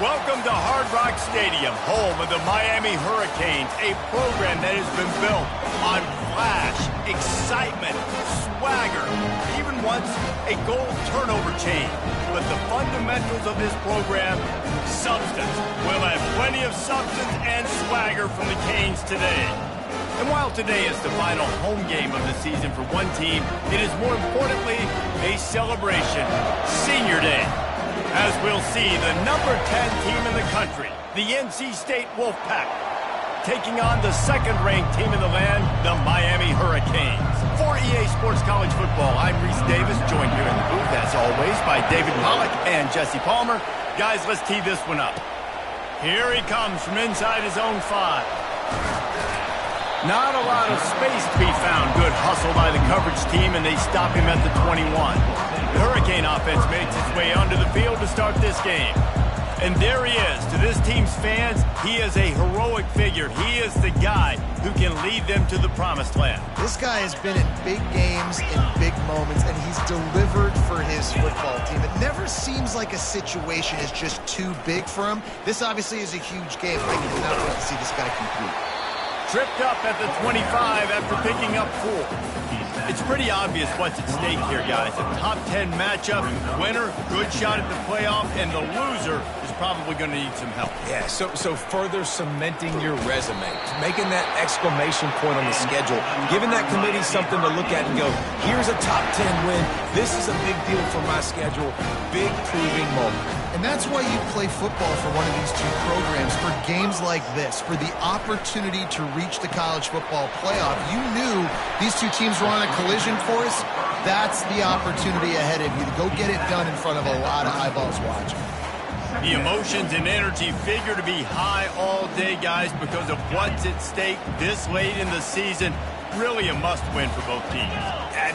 Welcome to Hard Rock Stadium, home of the Miami Hurricanes, a program that has been built on flash, excitement, swagger, even once a goal turnover chain. But the fundamentals of this program, substance. We'll have plenty of substance and swagger from the Canes today. And while today is the final home game of the season for one team, it is more importantly a celebration, Senior Day. As we'll see, the number 10 team in the country, the NC State Wolfpack, taking on the second-ranked team in the land, the Miami Hurricanes. For EA Sports College Football, I'm Reese Davis, joined here in the booth, as always, by David Pollack and Jesse Palmer. Guys, let's tee this one up. Here he comes from inside his own 5. Not a lot of space to be found. Good hustle by the coverage team, and they stop him at the 21. The Hurricane offense makes its way onto the field to start this game. And there he is. To this team's fans, he is a heroic figure. He is the guy who can lead them to the promised land. This guy has been in big games, in big moments, and he's delivered for his football team. It never seems like a situation is just too big for him. This obviously is a huge game. I cannot wait to see this guy compete. Tripped up at the 25 after picking up 4. It's pretty obvious what's at stake here, guys. A top 10 matchup, winner, good shot at the playoff, and the loser is probably going to need some help. Yeah, so further cementing your resume, making that exclamation point on the schedule, giving that committee something to look at and go, here's a top 10 win. This is a big deal for my schedule. Big proving moment. And that's why you play football for one of these two programs, for games like this, for the opportunity to reach the college football playoff. You knew these two teams were on a collision course. That's the opportunity ahead of you to go get it done in front of a lot of eyeballs watching. The emotions and energy figure to be high all day, guys, because of what's at stake this late in the season. Really a must-win for both teams.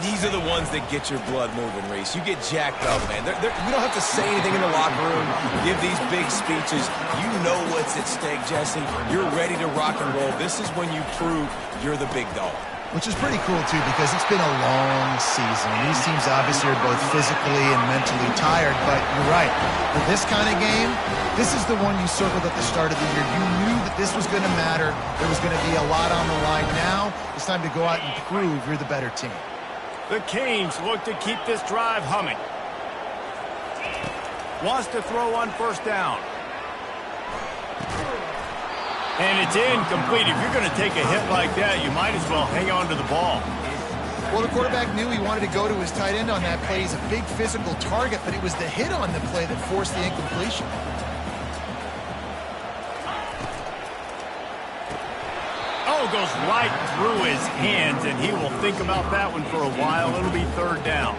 These are the ones that get your blood moving, Reese. You get jacked up, man. You don't have to say anything in the locker room, give these big speeches. You know what's at stake, Jesse. You're ready to rock and roll. This is when you prove you're the big dog. Which is pretty cool, too, because it's been a long season. These teams obviously are both physically and mentally tired, but you're right. For this kind of game, this is the one you circled at the start of the year. You knew that this was going to matter. There was going to be a lot on the line. Now it's time to go out and prove you're the better team. The Canes look to keep this drive humming. Wants to throw on first down. And it's incomplete. If you're going to take a hit like that, you might as well hang on to the ball. Well, the quarterback knew he wanted to go to his tight end on that play. He's a big physical target, but it was the hit on the play that forced the incompletion. Oh, goes right through his hands, and he will think about that one for a while. It'll be third down.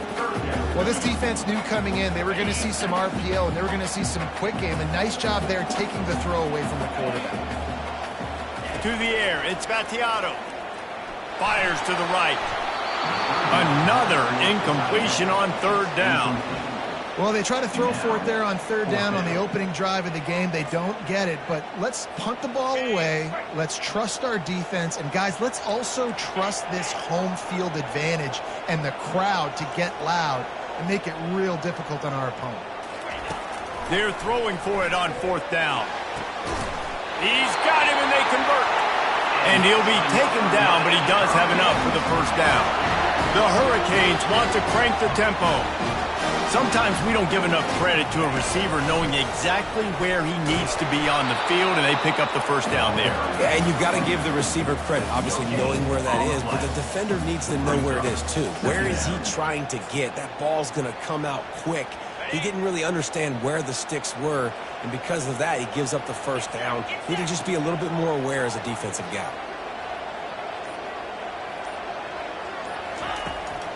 Well, this defense knew coming in they were going to see some RPO, and they were going to see some quick game. A nice job there taking the throw away from the quarterback. To the air, it's Battiato. Fires to the right. Another incompletion on third down. Well, they try to throw for it there on third down on the opening drive of the game. They don't get it, but let's punt the ball away. Let's trust our defense. And, guys, let's also trust this home field advantage and the crowd to get loud and make it real difficult on our opponent. They're throwing for it on fourth down. He's got him, and they convert. And he'll be taken down, but he does have enough for the first down. The Hurricanes want to crank the tempo. Sometimes we don't give enough credit to a receiver knowing exactly where he needs to be on the field, and they pick up the first down there. Yeah, and you've got to give the receiver credit, obviously knowing where that is, but the defender needs to know where it is too. Where is he trying to get? That ball's going to come out quick. He didn't really understand where the sticks were, and because of that, he gives up the first down. He need to just be a little bit more aware as a defensive guy.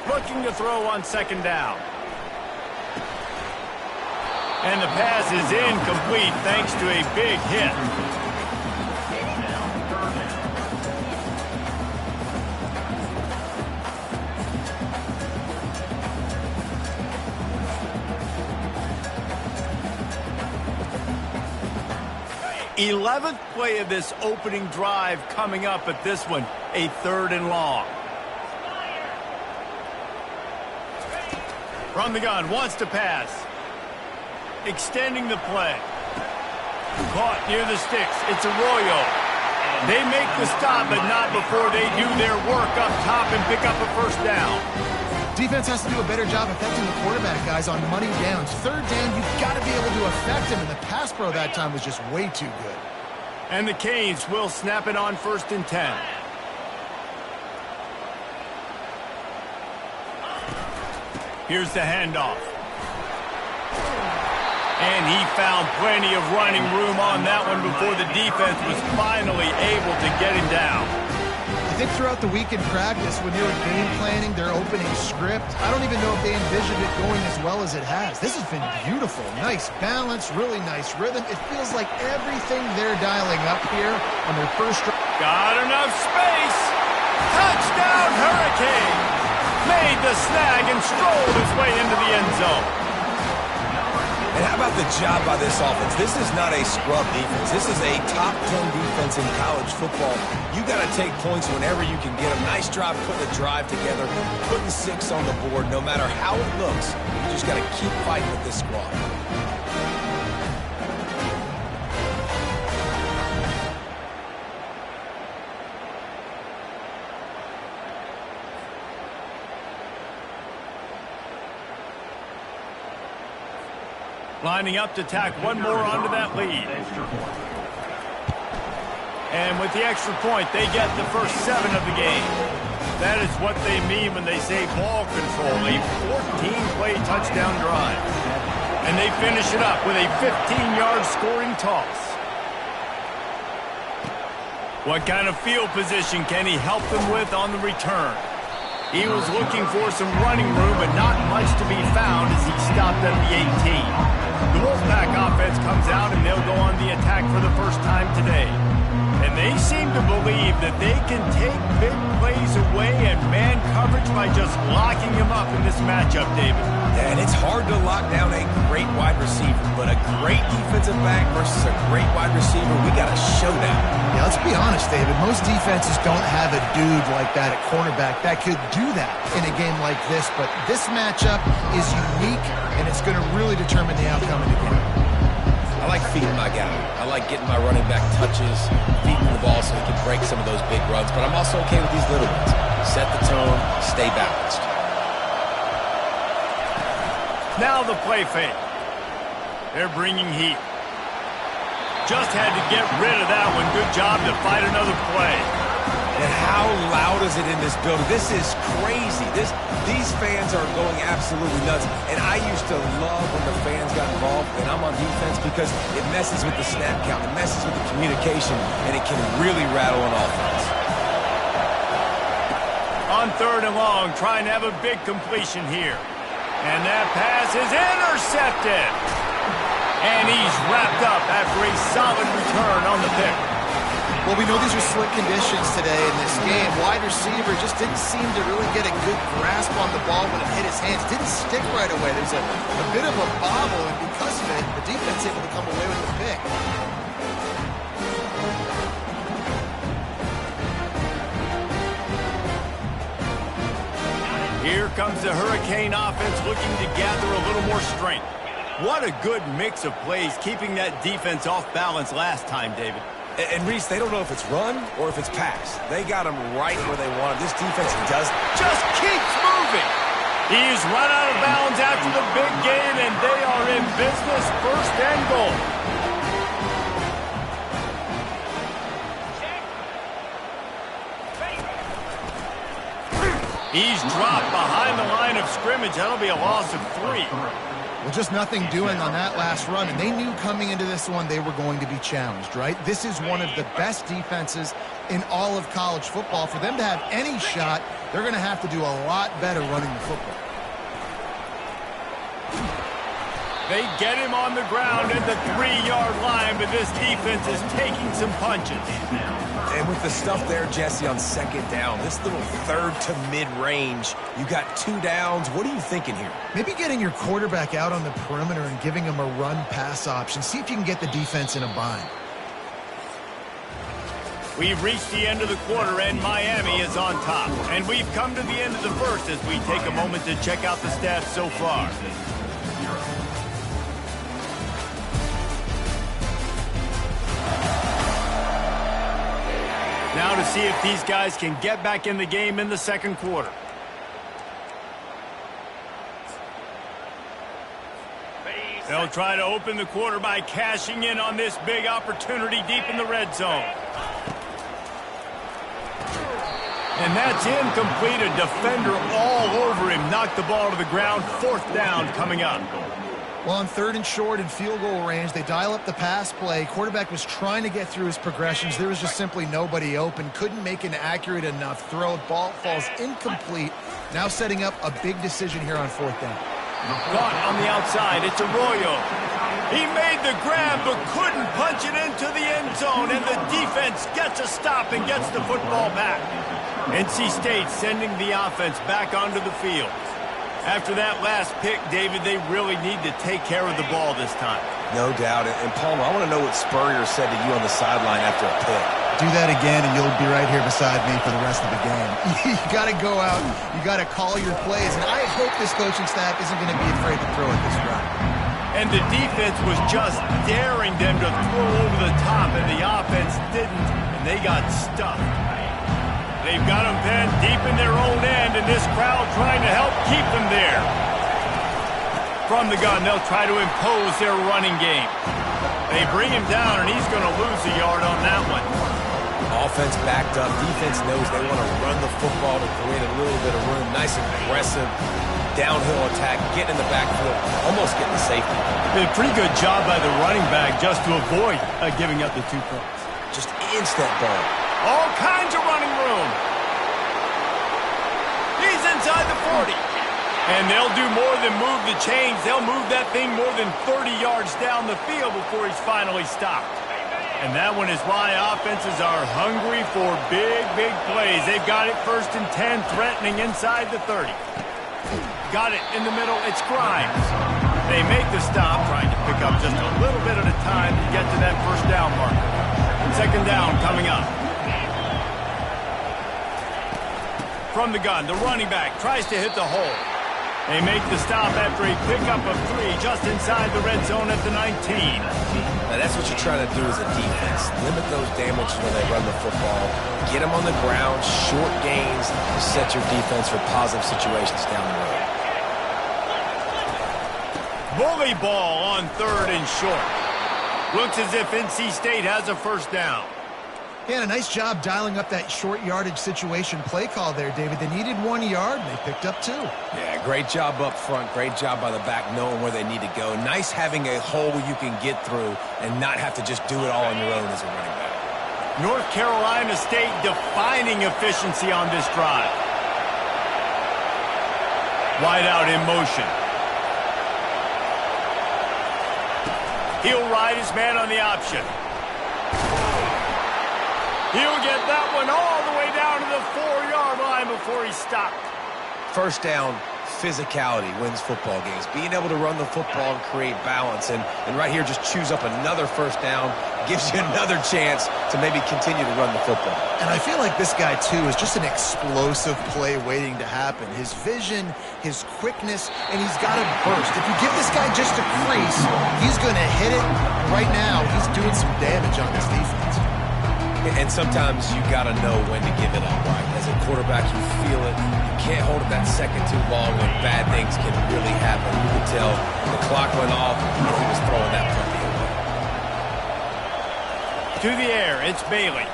Looking to throw on second down. And the pass is incomplete thanks to a big hit. 11th play of this opening drive coming up at this one, a 3rd and long. From the gun, wants to pass. Extending the play. Caught near the sticks. It's Arroyo. They make the stop, but not before they do their work up top and pick up a first down. Defense has to do a better job affecting the quarterback, guys, on money downs. Third down, you've got to be able to affect him, and the pass pro that time was just way too good. And the Canes will snap it on 1st and 10. Here's the handoff. And he found plenty of running room on that one before the defense was finally able to get him down. I think throughout the week in practice, when they were game planning their opening script, I don't even know if they envisioned it going as well as it has. This has been beautiful. Nice balance, really nice rhythm. It feels like everything they're dialing up here on their first drive. Got enough space. Touchdown, Hurricane. Made the snag and strolled his way into the end zone. And how about the job by this offense? This is not a scrub defense. This is a top 10 defense in college football. You got to take points whenever you can get them. Nice job putting a drive together, putting 6 on the board. No matter how it looks, you just got to keep fighting with this squad. Lining up to tack one more onto that lead. And with the extra point, they get the first 7 of the game. That is what they mean when they say ball control, a 14-play touchdown drive. And they finish it up with a 15-yard scoring toss. What kind of field position can he help them with on the return? He was looking for some running room, but not much to be found as he stopped at the 18. The Wolfpack offense comes out, and they'll go on the attack for the first time today. And they seem to believe that they can take big plays away and man coverage by just locking him up in this matchup, David. Yeah, and it's hard to lock down a great wide receiver, but a great defensive back versus a great wide receiver, we got a showdown. Yeah, let's be honest, David. Most defenses don't have a dude like that at cornerback that could do that in a game like this, but this matchup is unique, and it's going to really determine the outcome of the game. I like feeding my guy. I like getting my running back touches, feeding the ball so he can break some of those big runs, but I'm also okay with these little ones. Set the tone, stay balanced. Now the play fake. They're bringing heat. Just had to get rid of that one. Good job to fight another play. And how loud is it in this building? This is crazy. These fans are going absolutely nuts. And I used to love when the fans got involved, and I'm on defense, because it messes with the snap count, it messes with the communication, and it can really rattle an offense. On 3rd and long, trying to have a big completion here. And that pass is intercepted. And he's wrapped up after a solid return on the pick. Well, we know these are slick conditions today in this game. Wide receiver just didn't seem to really get a good grasp on the ball when it hit his hands. Didn't stick right away. There's a bit of a bobble, and because of it, the defense able to come away with the pick. Here comes the Hurricane offense looking to gather a little more strength. What a good mix of plays, keeping that defense off balance last time, David. And Reese, they don't know if it's run or if it's pass. They got them right where they want them. This defense just keeps moving. He's run out of bounds after the big game, and they are in business, 1st and goal. He's dropped behind the line of scrimmage. That'll be a loss of 3. Well, just nothing doing on that last run, and they knew coming into this one they were going to be challenged, right? This is one of the best defenses in all of college football. For them to have any shot, they're going to have to do a lot better running the football. They get him on the ground at the 3-yard line, but this defense is taking some punches. And with the stuff there, Jesse, on 2nd down, this little 3rd to mid-range, you got 2 downs. What are you thinking here? Maybe getting your quarterback out on the perimeter and giving him a run-pass option. See if you can get the defense in a bind. We've reached the end of the quarter, and Miami is on top. And we've come to the end of the first as we take a moment to check out the stats so far. Now to see if these guys can get back in the game in the second quarter. They'll try to open the quarter by cashing in on this big opportunity deep in the red zone. And that's incomplete. A defender all over him. Knocked the ball to the ground. Fourth down coming up. Well, on 3rd and short in field goal range, they dial up the pass play. Quarterback was trying to get through his progressions. There was just simply nobody open. Couldn't make an accurate enough throw. Ball falls incomplete. Now setting up a big decision here on 4th down. Caught on the outside. It's Arroyo. He made the grab but couldn't punch it into the end zone, and the defense gets a stop and gets the football back. NC State sending the offense back onto the field. After that last pick, David, they really need to take care of the ball this time. No doubt. And Palmer, I want to know what Spurrier said to you on the sideline after a pick. Do that again, and you'll be right here beside me for the rest of the game. You got to go out. You got to call your plays, and I hope this coaching staff isn't going to be afraid to throw at this run. And the defense was just daring them to throw over the top, and the offense didn't, and they got stuffed. They've got them pinned deep in their own end, and this crowd trying to help keep them there. From the gun, they'll try to impose their running game. They bring him down, and he's going to lose a yard on that one. Offense backed up. Defense knows they want to run the football to create a little bit of room. Nice, aggressive, downhill attack, getting in the backfield, almost getting the safety. Did a pretty good job by the running back just to avoid giving up the 2 points. Just instant ball. All kinds of running room. He's inside the 40. And they'll do more than move the chains. They'll move that thing more than 30 yards down the field before he's finally stopped. And that one is why offenses are hungry for big, big plays. They've got it 1st and 10, threatening inside the 30. Got it in the middle. It's Grimes. They make the stop, trying to pick up just a little bit at a time to get to that 1st down marker. 2nd down coming up. From the gun, the running back tries to hit the hole. They make the stop after a pickup of 3 just inside the red zone at the 19. Now that's what you're trying to do as a defense. Limit those damages when they run the football. Get them on the ground, short gains to set your defense for positive situations down the road. Bully ball on 3rd and short. Looks as if NC State has a 1st down. Yeah, a nice job dialing up that short yardage situation play call there, David. They needed 1 yard, and they picked up 2. Yeah, great job up front. Great job by the back knowing where they need to go. Nice having a hole you can get through and not have to just do it all on your own as a running back. North Carolina State defining efficiency on this drive. Wide out in motion. He'll ride his man on the option. He'll get that one all the way down to the 4-yard line before he's stopped. 1st down, physicality wins football games. Being able to run the football and create balance. And right here, just choose up another 1st down. Gives you another chance to maybe continue to run the football. And I feel like this guy, too, is just an explosive play waiting to happen. His vision, his quickness, and he's got a burst. If you give this guy just a crease, he's going to hit it. Right now, he's doing some damage on this defense. And sometimes you got to know when to give it up, right? As a quarterback, you feel it. You can't hold it that second too long when bad things can really happen. You can tell the clock went off if he was throwing that puppy away. To the air, it's Bailey.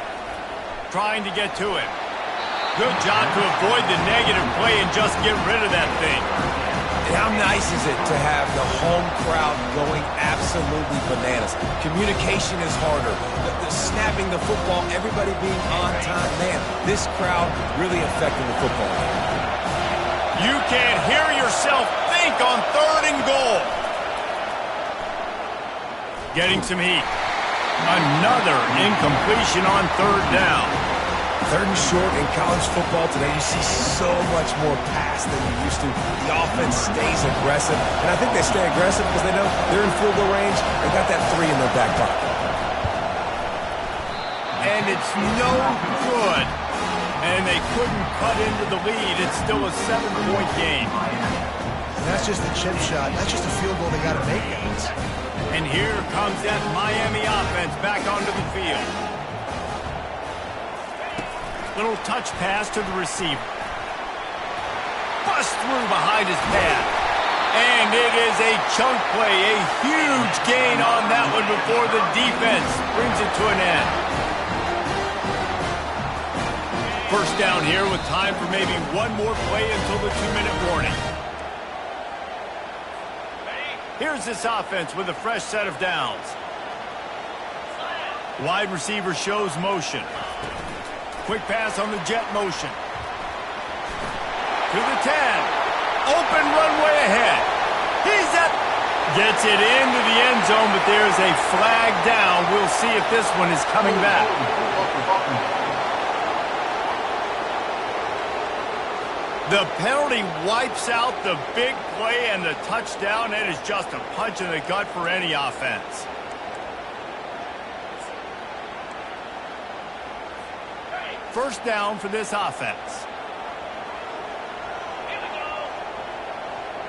Trying to get to him. Good job to avoid the negative play and just get rid of that thing. And how nice is it to have the home crowd going absolutely bananas? Communication is harder. The snapping the football, everybody being on time. Man, this crowd really affecting the football game. You can't hear yourself think on 3rd and goal. Getting some heat. Another incompletion on 3rd down. 3rd and short in college football today, you see so much more pass than you used to. The offense stays aggressive, and I think they stay aggressive because they know they're in field goal range. They got that 3 in their back pocket. And it's no good. And they couldn't cut into the lead. It's still a 7-point game. And that's just a chip shot. That's just a field goal they got to make, guys. And here comes that Miami offense back onto the field. Little touch pass to the receiver. Bust through behind his pad. And it is a chunk play, a huge gain on that one before the defense brings it to an end. First down here with time for maybe one more play until the 2-minute warning. Here's this offense with a fresh set of downs. Wide receiver shows motion. Quick pass on the jet motion. To the 10. Open runway ahead. He's up. Gets it into the end zone, but there's a flag down. We'll see if this one is coming back. The penalty wipes out the big play and the touchdown. It is just a punch in the gut for any offense. First down for this offense.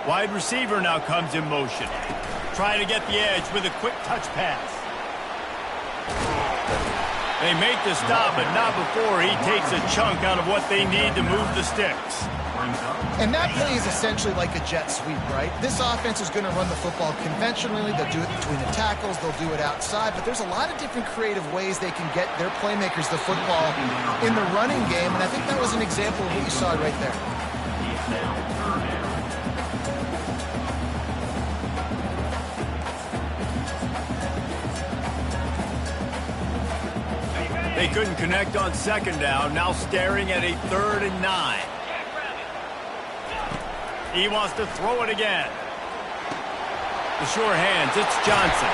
Wide receiver now comes in motion. Trying to get the edge with a quick touch pass. They make the stop, but not before he takes a chunk out of what they need to move the sticks. And that play is essentially like a jet sweep, right? This offense is going to run the football conventionally. They'll do it between the tackles. They'll do it outside. But there's a lot of different creative ways they can get their playmakers the football in the running game. And I think that was an example of what you saw right there. They couldn't connect on second down. Now staring at a 3rd and 9. He wants to throw it again. The sure hands, it's Johnson.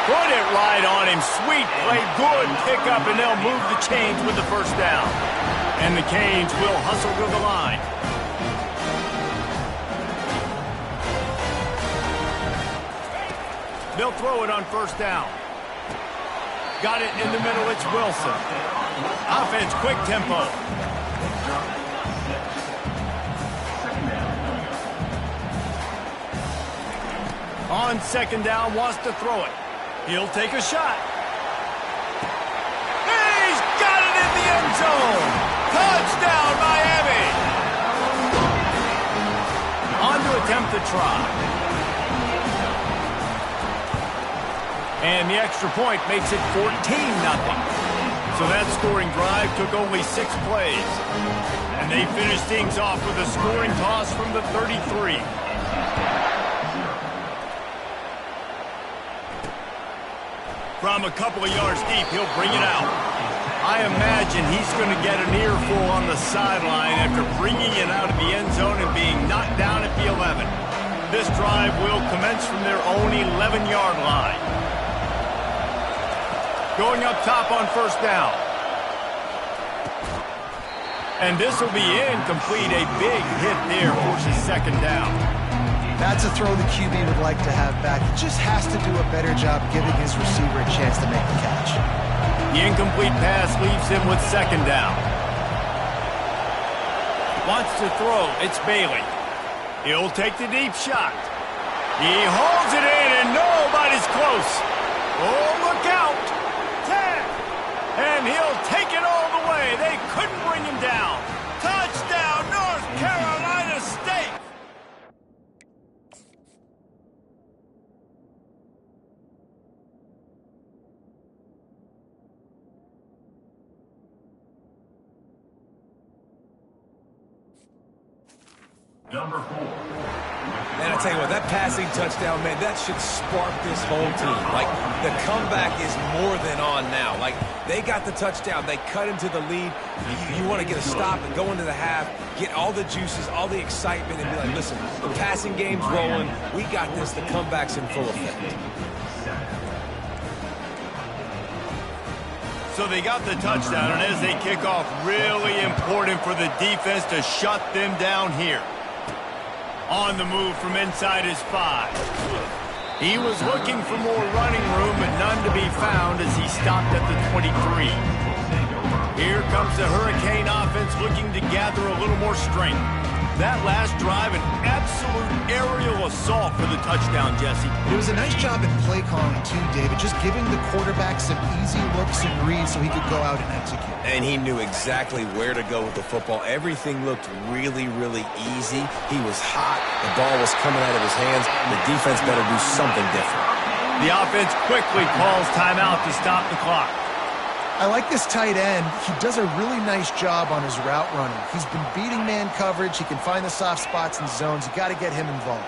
Put it right on him. Sweet play, good pickup, and they'll move the chains with the first down. And the Canes will hustle to the line. They'll throw it on first down. Got it in the middle, it's Wilson. Offense, quick tempo. On second down, wants to throw it. He'll take a shot. He's got it in the end zone. Touchdown, Miami. On to attempt the try. And the extra point makes it 14-0. So that scoring drive took only 6 plays. And they finished things off with a scoring toss from the 33. From a couple of yards deep, he'll bring it out. I imagine he's going to get an earful on the sideline after bringing it out of the end zone and being knocked down at the 11. This drive will commence from their own 11-yard line. Going up top on first down. And this will be incomplete. A big hit there forces second down. That's a throw the QB would like to have back. He just has to do a better job giving his receiver a chance to make the catch. The incomplete pass leaves him with second down. Wants to throw. It's Bailey. He'll take the deep shot. He holds it in, and nobody's close. Oh, look out. 10. And he'll take it all the way. They couldn't bring him down. Touchdown, North Carolina State. Number 4. Man, I tell you what, that passing touchdown, man, that should spark this whole team. Like, the comeback is more than on now. Like, they got the touchdown. They cut into the lead. You want to get a stop and go into the half, get all the juices, all the excitement, and be like, listen, the passing game's rolling. We got this. The comeback's in full effect. So they got the touchdown, and as they kick off, really important for the defense to shut them down here. On the move from inside his 5. He was looking for more running room, but none to be found as he stopped at the 23. Here comes the Hurricane offense looking to gather a little more strength. That last drive, an absolute aerial assault for the touchdown, Jesse. It was a nice job in play calling too, David, just giving the quarterback some easy looks and reads so he could go out and execute. And he knew exactly where to go with the football. Everything looked really, really easy. He was hot. The ball was coming out of his hands. The defense better do something different. The offense quickly calls timeout to stop the clock. I like this tight end. He does a really nice job on his route running. He's been beating man coverage. He can find the soft spots and zones. You got to get him involved.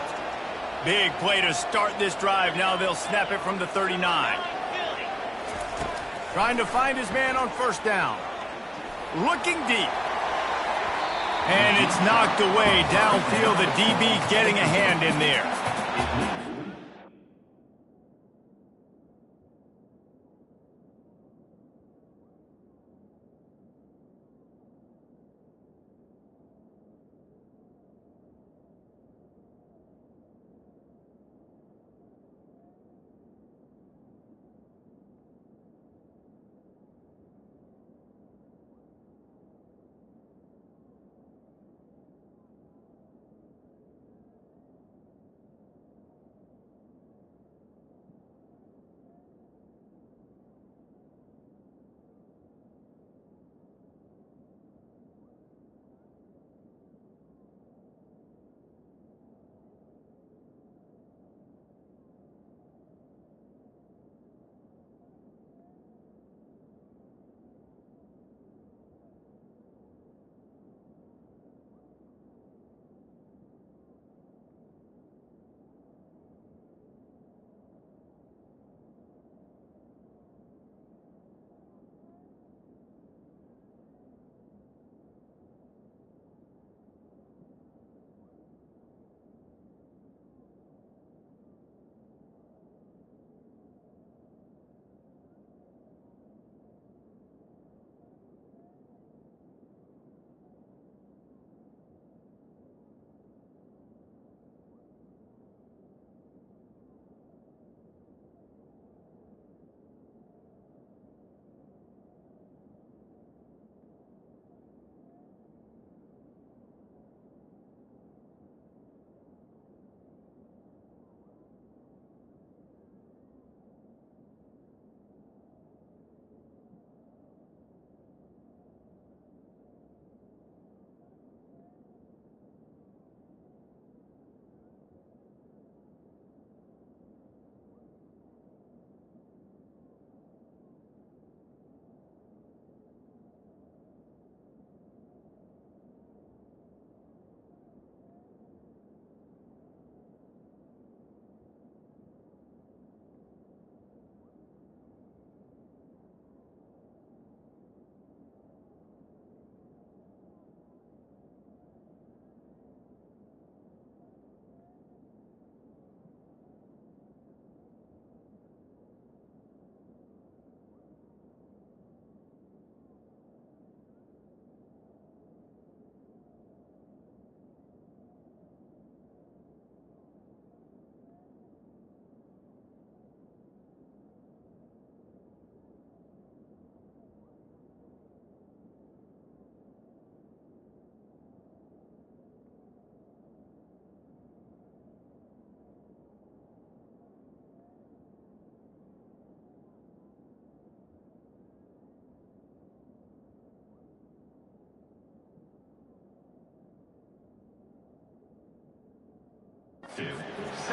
Big play to start this drive. Now they'll snap it from the 39. Trying to find his man on first down. Looking deep. And it's knocked away downfield. The DB getting a hand in there.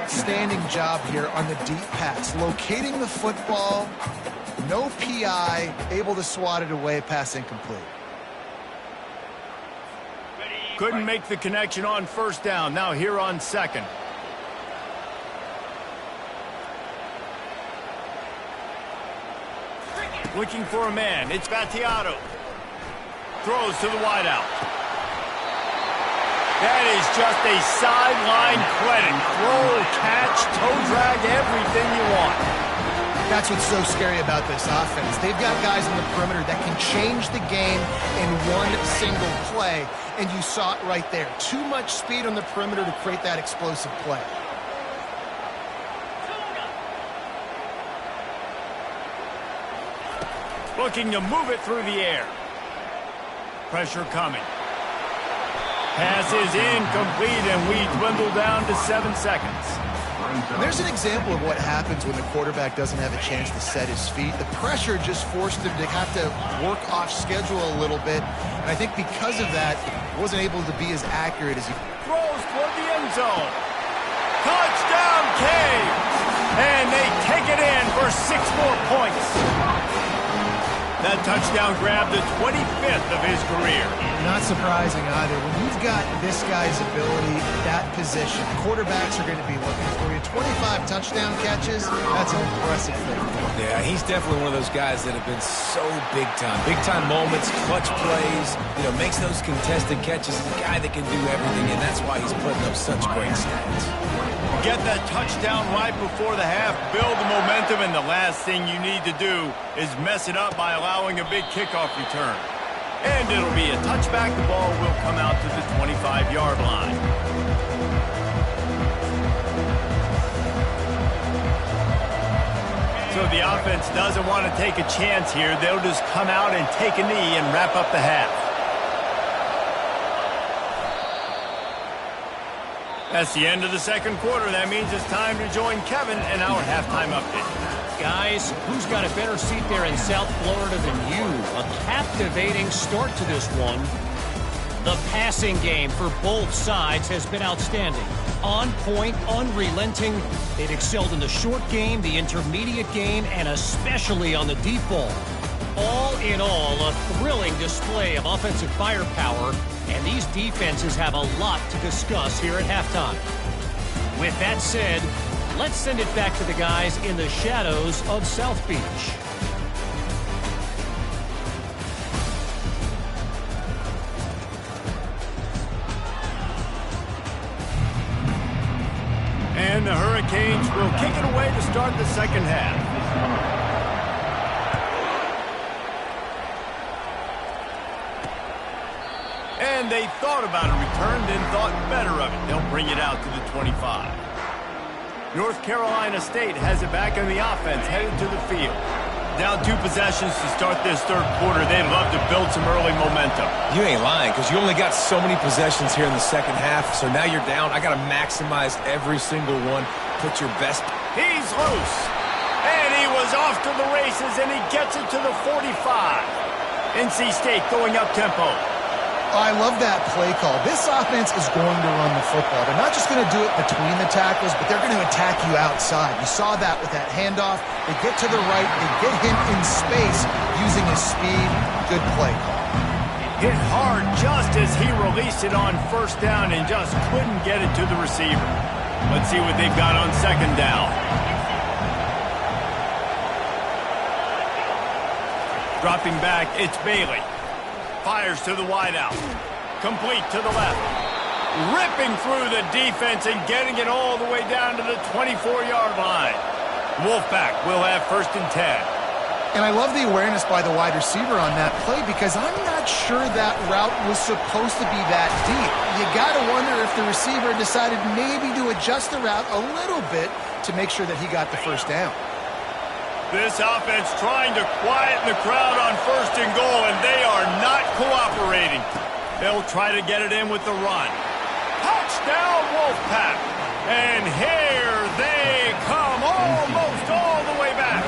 Standing job here on the deep pass. Locating the football, no PI, able to swat it away, pass incomplete. Couldn't make the connection on first down. Now here on second. Looking for a man. It's Battiato. Throws to the wideout. That is just a sideline credit. Throw, catch, toe drag, everything you want. That's what's so scary about this offense. They've got guys on the perimeter that can change the game in one single play, and you saw it right there. Too much speed on the perimeter to create that explosive play. Looking to move it through the air. Pressure coming. Pass is incomplete, and we dwindle down to 7 seconds. And there's an example of what happens when the quarterback doesn't have a chance to set his feet. The pressure just forced him to have to work off schedule a little bit. And I think because of that, he wasn't able to be as accurate as he Throws toward the end zone. Touchdown, Caves! And they take it in for 6 more points. That touchdown grabbed the 25th of his career. Not surprising either. When you've got this guy's ability, that position, quarterbacks are going to be looking for you. 25 touchdown catches, that's an impressive thing. Yeah, he's definitely one of those guys that have been so big time. Big time moments, clutch plays, makes those contested catches. He's a guy that can do everything, and that's why he's putting up such great stats. Get that touchdown right before the half, build the momentum, and the last thing you need to do is mess it up by allowing a big kickoff return. And it'll be a touchback. The ball will come out to the 25-yard line. So the offense doesn't want to take a chance here. They'll just come out and take a knee and wrap up the half. That's the end of the second quarter. That means it's time to join Kevin in our halftime update. Guys, who's got a better seat there in South Florida than you? A captivating start to this one. The passing game for both sides has been outstanding. On point, unrelenting. They've excelled in the short game, the intermediate game, and especially on the deep ball. All in all, a thrilling display of offensive firepower, and these defenses have a lot to discuss here at halftime. With that said, let's send it back to the guys in the shadows of South Beach. And the Hurricanes will kick it away to start the second half. And they thought about a return, then thought better of it. They'll bring it out to the 25. North Carolina State has it back in the offense, headed to the field. Down 2 possessions to start this third quarter. They'd love to build some early momentum. You ain't lying, because you only got so many possessions here in the second half, so now you're down. I got to maximize every single one. Put your best. He's loose. And he was off to the races, and he gets it to the 45. NC State going up tempo. I love that play call. This offense is going to run the football. They're not just going to do it between the tackles, but they're going to attack you outside. You saw that with that handoff. They get to the right. They get him in space using his speed. Good play call. Hit hard just as he released it on first down and just couldn't get it to the receiver. Let's see what they've got on second down. Dropping back, it's Bailey. Fires to the wideout. Complete to the left. Ripping through the defense and getting it all the way down to the 24-yard line. Wolfpack will have first and 10. And I love the awareness by the wide receiver on that play because I'm not sure that route was supposed to be that deep. You got to wonder if the receiver decided maybe to adjust the route a little bit to make sure that he got the first down. This offense trying to quieten the crowd on first and goal, and they are not cooperating. They'll try to get it in with the run. Touchdown, Wolfpack. And here they come, almost all the way back.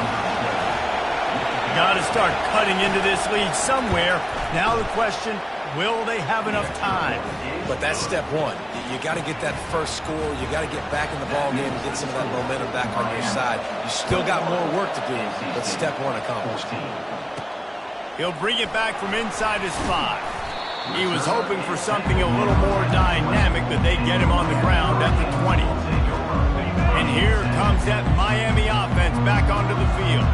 Got to start cutting into this lead somewhere. Now the question, will they have enough time? But that's step one. You got to get that first score. You got to get back in the ball game and get some of that momentum back on your side. You still got more work to do, but step one accomplished. He'll bring it back from inside his 5. He was hoping for something a little more dynamic, but they get him on the ground at the 20. And here comes that Miami offense back onto the field.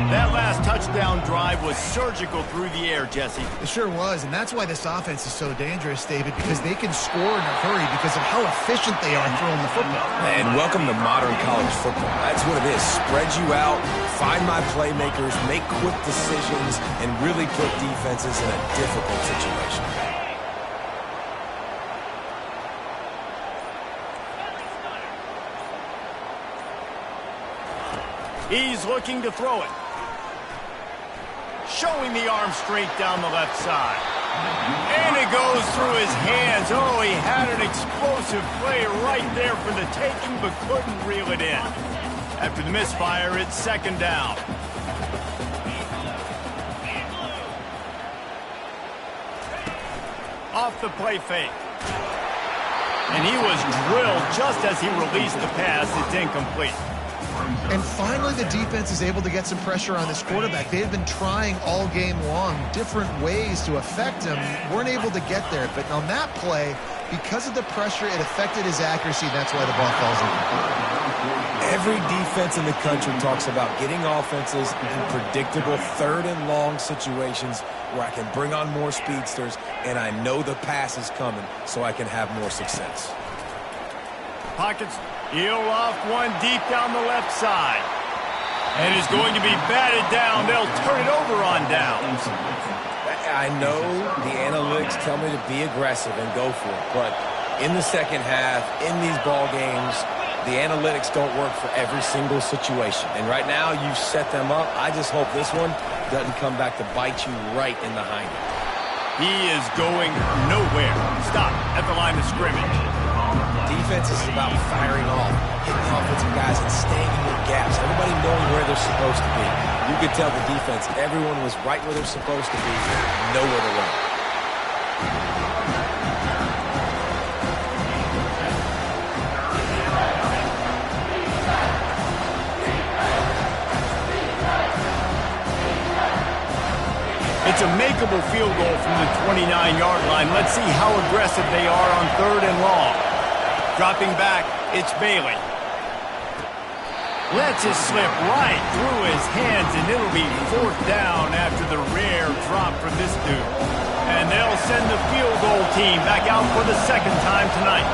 That last touchdown drive was surgical through the air, Jesse. It sure was, and that's why this offense is so dangerous, David, because they can score in a hurry because of how efficient they are throwing the football. And welcome to modern college football. That's what it is. Spread you out, find my playmakers, make quick decisions, and really put defenses in a difficult situation. He's looking to throw it. Showing the arm straight down the left side. And it goes through his hands. Oh, he had an explosive play right there for the taking, but couldn't reel it in. After the misfire, it's second down. Off the play fake. And he was drilled just as he released the pass. It's incomplete. And finally, the defense is able to get some pressure on this quarterback. They have been trying all game long different ways to affect him. Weren't able to get there. But on that play, because of the pressure, it affected his accuracy. That's why the ball falls in. Every defense in the country talks about getting offenses in predictable third and long situations where I can bring on more speedsters and I know the pass is coming so I can have more success. Pockets, he'll off one deep down the left side. And is going to be batted down. They'll turn it over on downs. I know the analytics tell me to be aggressive and go for it, but in the second half, in these ball games, the analytics don't work for every single situation. And right now, you've set them up. I just hope this one doesn't come back to bite you right in the hind. He is going nowhere. Stop at the line of scrimmage. Defense is about firing off, hitting the offensive guys and staying in your gaps. Everybody knowing where they're supposed to be. You could tell the defense, everyone was right where they're supposed to be, nowhere to run. It's a makeable field goal from the 29-yard line. Let's see how aggressive they are on third and long. Dropping back, it's Bailey. Lets it slip right through his hands, and it'll be fourth down after the rare drop from this dude. And they'll send the field goal team back out for the second time tonight.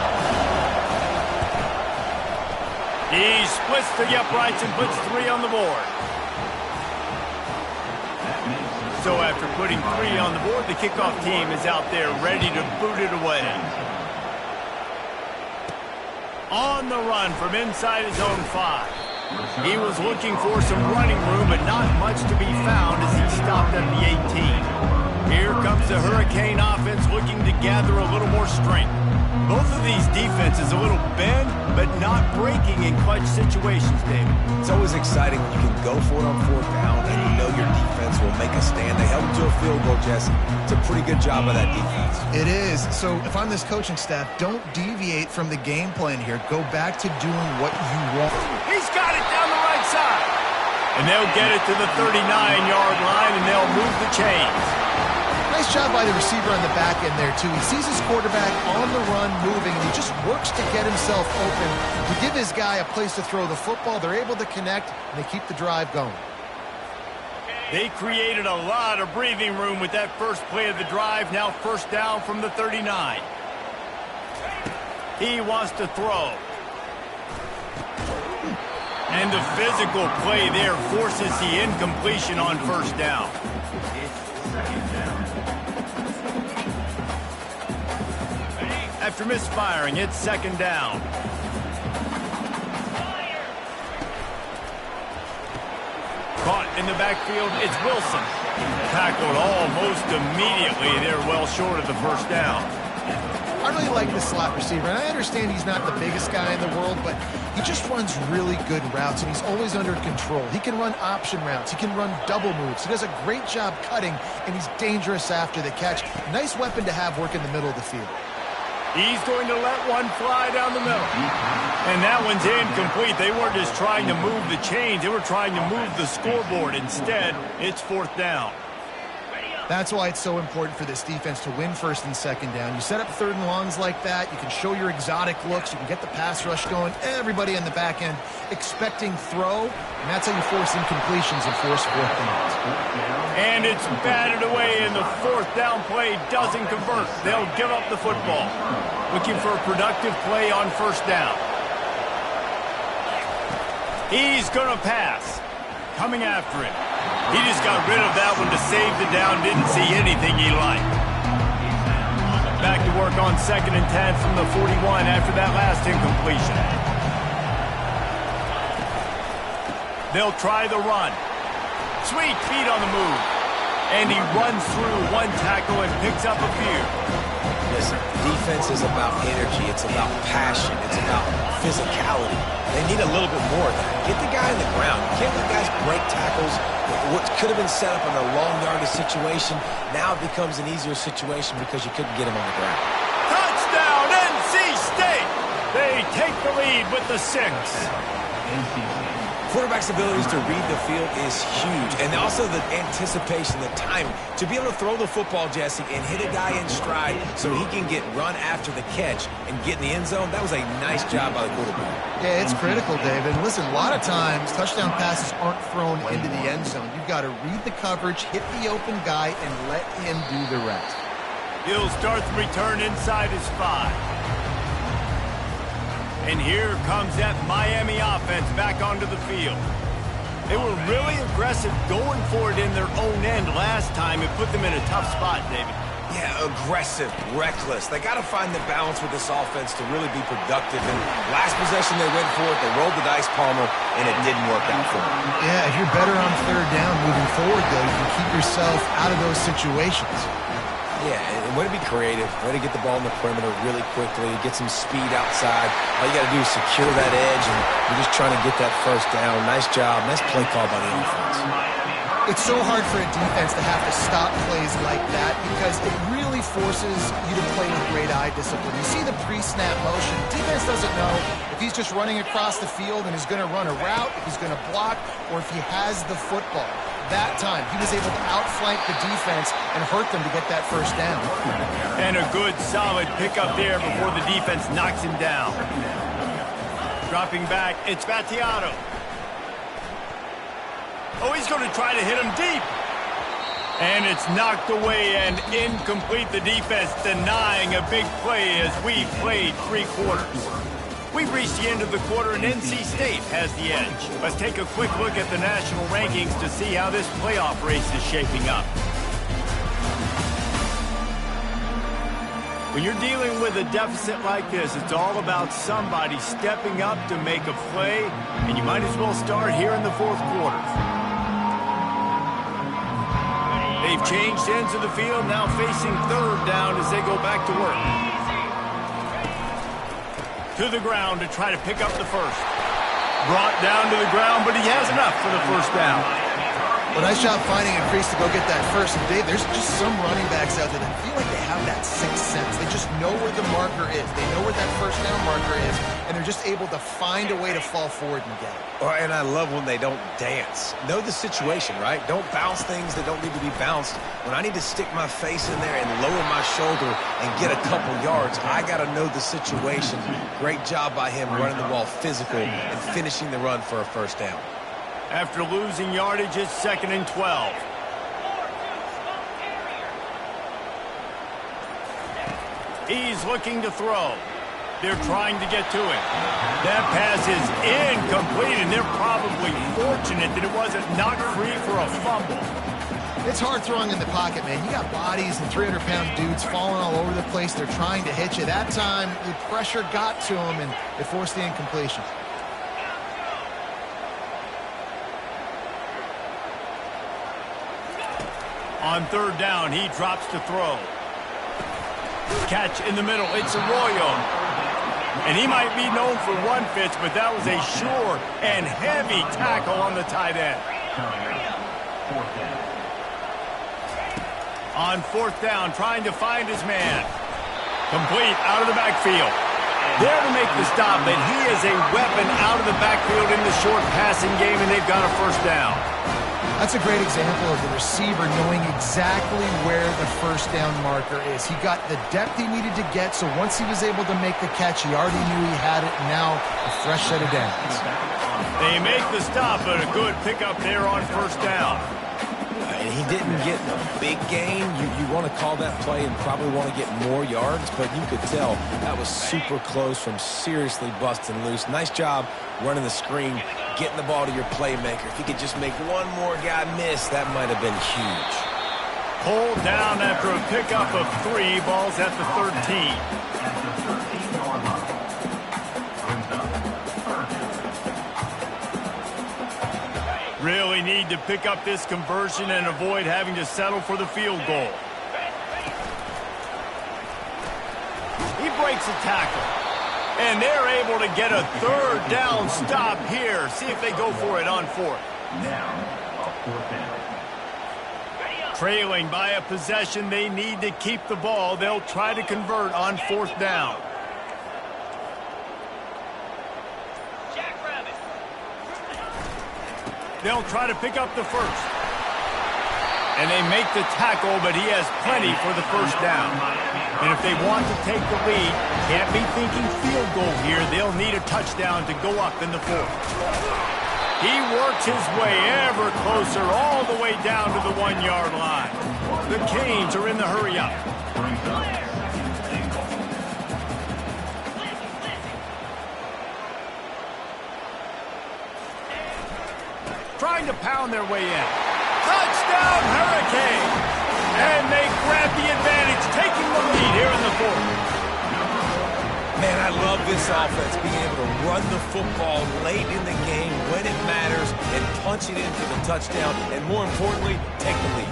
He splits the uprights and puts 3 on the board. So after putting 3 on the board, the kickoff team is out there ready to boot it away. On the run from inside his own 5. He was looking for some running room, but not much to be found as he stopped at the 18. Here comes the Hurricane offense looking to gather a little more strength. Both of these defenses a little bend, but not breaking in clutch situations, David. It's always exciting when you can go for it on fourth down and you know your defense will make a stand. They held him to a field goal, Jesse. It's a pretty good job of that defense. It is. So if I'm this coaching staff, don't deviate from the game plan here. Go back to doing what you want. He's got it down the right side. And they'll get it to the 39-yard line, and they'll move the chains. Nice job by the receiver on the back end there, too. He sees his quarterback on the run moving, and he just works to get himself open to give his guy a place to throw the football. They're able to connect, and they keep the drive going. They created a lot of breathing room with that first play of the drive. Now first down from the 39. He wants to throw. And the physical play there forces the incompletion on first down. After misfiring, it's second down. Caught in the backfield, it's Wilson. Tackled almost immediately. They're well short of the first down. I really like this slot receiver, and I understand he's not the biggest guy in the world, but he just runs really good routes, and he's always under control. He can run option routes. He can run double moves. He does a great job cutting, and he's dangerous after the catch. Nice weapon to have work in the middle of the field. He's going to let one fly down the middle. And that one's incomplete. They weren't just trying to move the chains. They were trying to move the scoreboard. Instead, it's fourth down. That's why it's so important for this defense to win first and second down. You set up third and longs like that. You can show your exotic looks. You can get the pass rush going. Everybody on the back end expecting throw. And that's how you force incompletions and force fourth downs. And it's batted away, and the fourth down play doesn't convert. They'll give up the football. Looking for a productive play on first down. He's going to pass. Coming after it. He just got rid of that one to save the down. Didn't see anything he liked. Back to work on second and 10 from the 41 after that last incompletion. They'll try the run. Sweet feet on the move. And he runs through one tackle and picks up a few. Listen, defense is about energy. It's about passion. It's about physicality. They need a little bit more of that. Get the guy in the ground. You can't let guys break tackles. What could have been set up in a long yardage situation, now it becomes an easier situation because you couldn't get him on the ground. Touchdown, NC State! They take the lead with the 6. Quarterback's abilities to read the field is huge, and also the anticipation, the timing. To be able to throw the football, Jesse, and hit a guy in stride so he can get run after the catch and get in the end zone, that was a nice job by the quarterback. Yeah, it's critical, David. Listen, a lot of times touchdown passes aren't thrown into the end zone. You've got to read the coverage, hit the open guy, and let him do the rest. He'll start the return inside his 5. And here comes that Miami offense back onto the field. They were really aggressive going for it in their own end last time. It put them in a tough spot, David. Yeah, aggressive, reckless. They got to find the balance with this offense to really be productive. And last possession they went for it. They rolled the dice, Palmer, and it didn't work out for them. Yeah, if you're better on third down moving forward, though, you can keep yourself out of those situations. Yeah, and way to be creative, way to get the ball in the perimeter really quickly, get some speed outside. All you got to do is secure that edge, and you're just trying to get that first down. Nice job. Nice play call by the offense. It's so hard for a defense to have to stop plays like that because it really forces you to play with great eye discipline. You see the pre-snap motion. Defense doesn't know if he's just running across the field and is going to run a route, if he's going to block, or if he has the football. That time, he was able to outflank the defense and hurt them to get that first down. And a good, solid pickup there before the defense knocks him down. Dropping back, it's Battiato. Oh, he's going to try to hit him deep. And it's knocked away and incomplete. The defense denying a big play as we played 3 quarters. We've reached the end of the quarter, and NC State has the edge. Let's take a quick look at the national rankings to see how this playoff race is shaping up. When you're dealing with a deficit like this, it's all about somebody stepping up to make a play, and you might as well start here in the 4th quarter. They've changed ends of the field, now facing third down as they go back to work. To the ground to try to pick up the first. Brought down to the ground, but he has enough for the first down. Well, nice job finding a crease to go get that first. And Dave, there's just some running backs out there that feel like they have that sixth sense. They just know where the marker is. They know where that first down marker is, and they're just able to find a way to fall forward and get it. And I love when they don't dance. Know the situation, right? Don't bounce things that don't need to be bounced. When I need to stick my face in there and lower my shoulder and get a couple yards, I got to know the situation. Great job by him running the ball physical and finishing the run for a first down. After losing yardage, it's 2nd and 12. He's looking to throw. They're trying to get to him. That pass is incomplete, and they're probably fortunate that it wasn't knocked free for a fumble. It's hard throwing in the pocket, man. You got bodies and 300-pound dudes falling all over the place. They're trying to hit you. That time, the pressure got to him, and it forced the incompletion. On 3rd down, he drops to throw. Catch in the middle. It's Arroyo. And he might be known for run fits, but that was a sure and heavy tackle on the tight end. On 4th down, trying to find his man. Complete out of the backfield. There to make the stop, but he is a weapon out of the backfield in the short passing game, and they've got a first down. That's a great example of the receiver knowing exactly where the first down marker is. He got the depth he needed to get, so once he was able to make the catch, he already knew he had it, and now a fresh set of downs. They make the stop, but a good pickup there on first down. And he didn't get a big gain. You want to call that play and probably want to get more yards, but you could tell that was super close from seriously busting loose. Nice job running the screen, getting the ball to your playmaker. If he could just make one more guy miss, that might have been huge. Pulled down after a pickup of 3, balls at the 13. Really really need to pick up this conversion and avoid having to settle for the field goal. He breaks a tackle. And they're able to get a third down stop here. See if they go for it on fourth. Now, a fourth down. Trailing by a possession, they need to keep the ball. They'll try to convert on fourth down. They'll try to pick up the first. And they make the tackle, but he has plenty for the first down. And if they want to take the lead, can't be thinking field goal here. They'll need a touchdown to go up in the fourth. He works his way ever closer all the way down to the 1-yard line. The Canes are in the hurry-up. Trying to pound their way in. Touchdown, Hurricane! And they grab the advantage, taking the lead here in the fourth. Man, I love this offense, being able to run the football late in the game when it matters and punch it in for the touchdown, and more importantly, take the lead.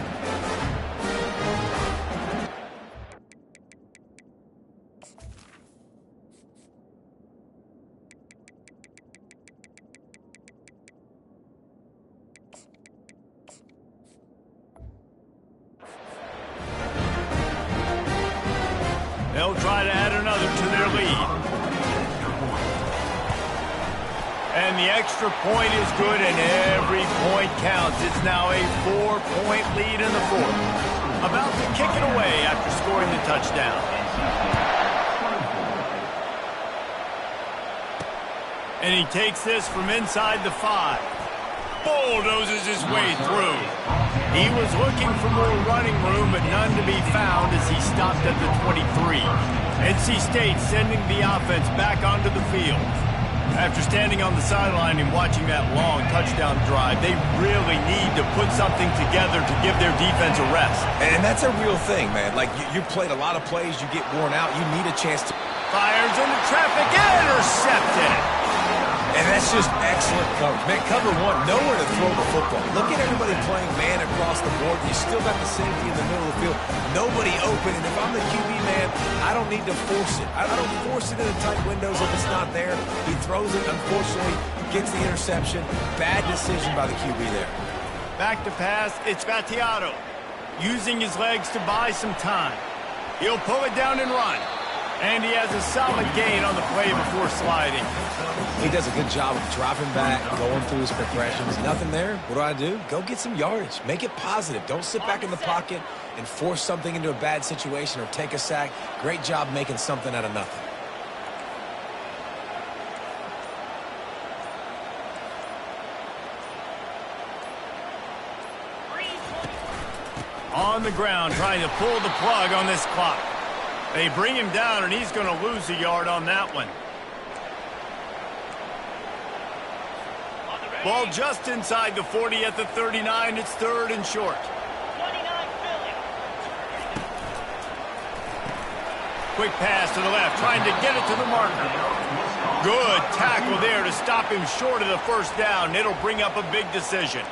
They'll try to add another to their lead. And the extra point is good, and every point counts. It's now a 4-point lead in the fourth. About to kick it away after scoring the touchdown. And he takes this from inside the 5. Bulldozes his way through. He was looking for more running room, but none to be found as he stopped at the 23. NC State sending the offense back onto the field. After standing on the sideline and watching that long touchdown drive, they really need to put something together to give their defense a rest. And that's a real thing, man. Like, you played a lot of plays, you get worn out, you need a chance to... Fires into traffic, intercepted. And that's just excellent coverage. Man, cover one, nowhere to throw the football. Look at everybody playing man across the board. You still got the safety in the middle of the field. Nobody open. And if I'm the QB, man, I don't need to force it. I don't force it into tight windows if it's not there. He throws it, unfortunately, gets the interception. Bad decision by the QB there. Back to pass, it's Vattiato. Using his legs to buy some time. He'll pull it down and run. And he has a solid gain on the play before sliding. He does a good job of dropping back, going through his progressions. Nothing there. What do? Go get some yardage. Make it positive. Don't sit back in the pocket and force something into a bad situation or take a sack. Great job making something out of nothing. On the ground, trying to pull the plug on this clock. They bring him down, and he's going to lose a yard on that one. Ball just inside the 40 at the 39. It's third and short. Quick pass to the left, trying to get it to the marker. Good tackle there to stop him short of the first down. It'll bring up a big decision.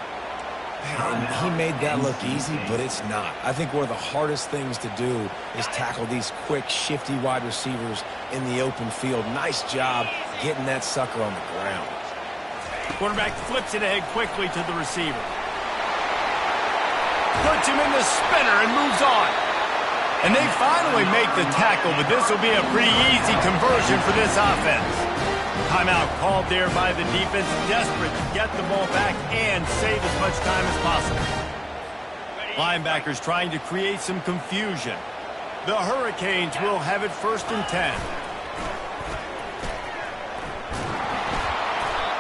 And he made that look easy, but it's not. I think one of the hardest things to do is tackle these quick, shifty wide receivers in the open field. Nice job getting that sucker on the ground. Quarterback flips it ahead quickly to the receiver. Puts him in the spinner and moves on. And they finally make the tackle, but this will be a pretty easy conversion for this offense. Timeout called there by the defense, desperate to get the ball back and save as much time as possible. Linebackers trying to create some confusion. The Hurricanes will have it 1st and 10.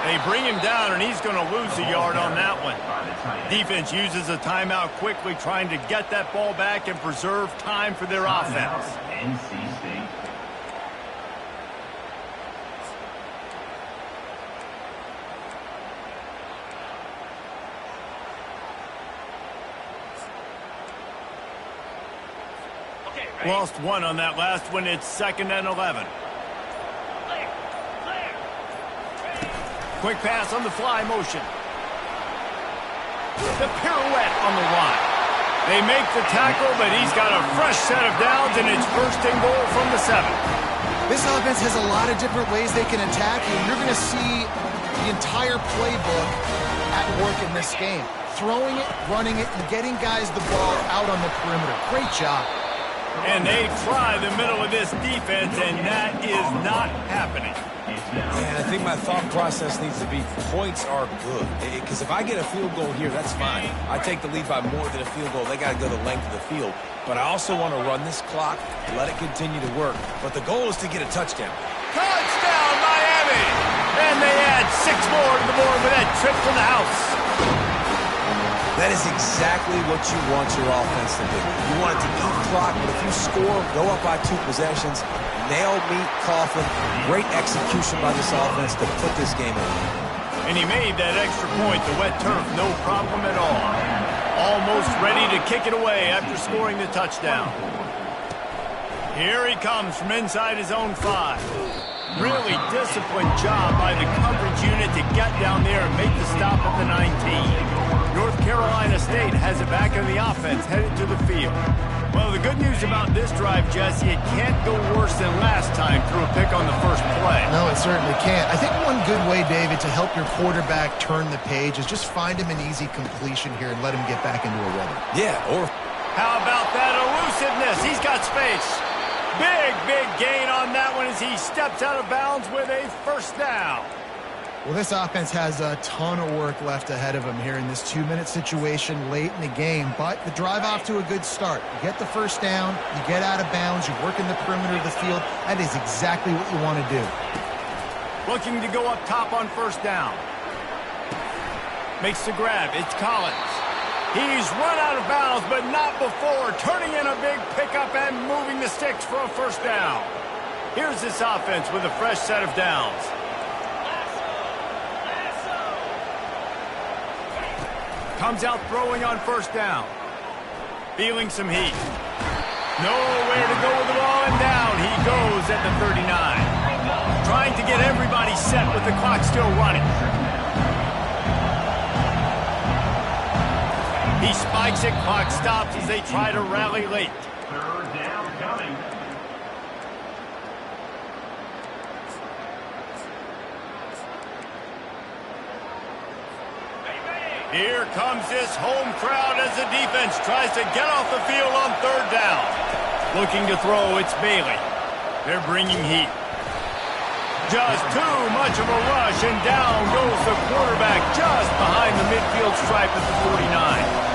They bring him down, and he's going to lose a yard on that one. Defense uses a timeout quickly, trying to get that ball back and preserve time for their offense. NC State. Lost one on that last one. It's 2nd and 11. Quick pass on the fly motion. The pirouette on the line. They make the tackle, but he's got a fresh set of downs, and it's first and goal from the 7. This offense has a lot of different ways they can attack you. You're going to see the entire playbook at work in this game. Throwing it, running it, and getting guys the ball out on the perimeter. Great job. And they try the middle of this defense, and that is not happening. And I think my thought process needs to be points are good. Because if I get a field goal here, that's fine. I take the lead by more than a field goal. They got to go the length of the field. But I also want to run this clock, let it continue to work. But the goal is to get a touchdown. Touchdown, Miami! And they add 6 more to the board with that trip to the house. That is exactly what you want your offense to do. You want it to eat clock, but if you score, go up by 2 possessions, nail meat, coffin, great execution by this offense to put this game away. And he made that extra point, the wet turf, no problem at all. Almost ready to kick it away after scoring the touchdown. Here he comes from inside his own 5. Really disciplined job by the coverage unit to get down there and make the stop at the 19. North Carolina State has it back in the offense, headed to the field. Well, the good news about this drive, Jesse, it can't go worse than last time through a pick on the first play. No, it certainly can't. I think one good way, David, to help your quarterback turn the page is just find him an easy completion here and let him get back into a rhythm. Yeah, or... How about that elusiveness? He's got space. Big gain on that one as he steps out of bounds with a first down. Well, this offense has a ton of work left ahead of them here in this 2-minute situation late in the game, but the drive off to a good start. You get the first down, you get out of bounds, you work in the perimeter of the field. That is exactly what you want to do. Looking to go up top on first down. Makes the grab. It's Collins. He's run out of bounds, but not before turning in a big pickup and moving the sticks for a first down. Here's this offense with a fresh set of downs. Comes out throwing on first down. Feeling some heat. Nowhere to go with the ball, and down he goes at the 39. Trying to get everybody set with the clock still running. He spikes it, clock stops as they try to rally late. Third down coming. Here comes this home crowd as the defense tries to get off the field on third down. Looking to throw, it's Bailey. They're bringing heat. Just too much of a rush, and down goes the quarterback just behind the midfield stripe at the 49.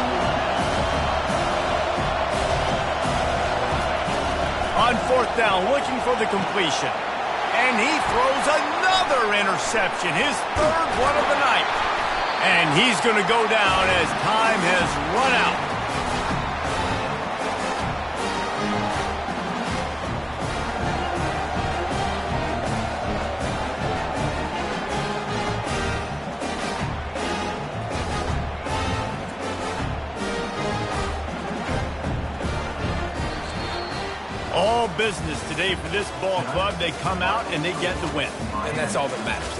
On fourth down, looking for the completion. And he throws another interception, his third one of the night. And he's going to go down as time has run out. All business today for this ball club. They come out and they get the win. And that's all that matters.